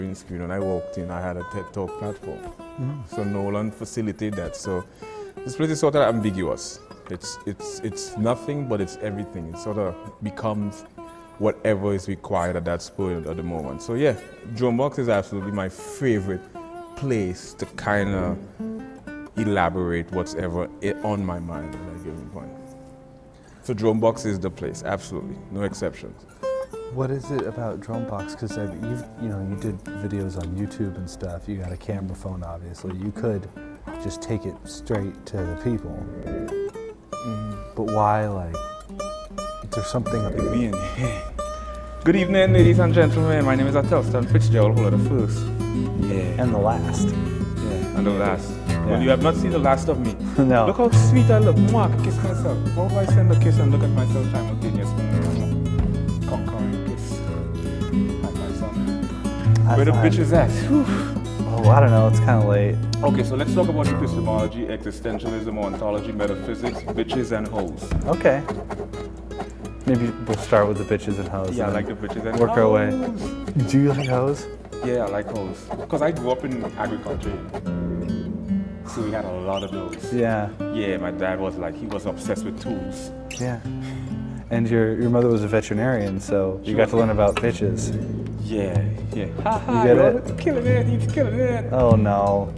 green screen. When I walked in, I had a TED Talk platform. So Nolan facilitated that. So this place is sort of ambiguous. It's nothing, but it's everything. It sort of becomes whatever is required at that point at the moment. So yeah, Drumbox is absolutely my favorite place to kind of elaborate what's ever on my mind at a given point. So Drumbox is the place, absolutely, no exceptions. What is it about Drumbox? Because you did videos on YouTube and stuff. You got a camera phone, obviously. You could just take it straight to the people. But why, like, is there something? Good evening, ladies and gentlemen. My name is Atelston, Fitzgerald, the first. Yeah. And the last. Yeah, and the last. Yeah. Well, you have not seen the last of me. No. Look how sweet I look. Mark, kiss myself. How do I send a kiss and look at myself simultaneously? Concurrent kiss. Like myself. Where the bitch is at? Whew. Oh, I don't know. It's kind of late. Okay, so let's talk about epistemology, existentialism, ontology, metaphysics, bitches and hoes. Okay. Maybe we'll start with the bitches and hoes. Yeah, I like the bitches and work hoes. our way. Do you like hoes? Yeah, I like hoes. Because I grew up in agriculture. So we had a lot of those. Yeah. Yeah, my dad was like, he was obsessed with tools. Yeah. And your mother was a veterinarian, so you got to learn about bitches. Yeah. You get it? Killing it, he's killing it. Oh no.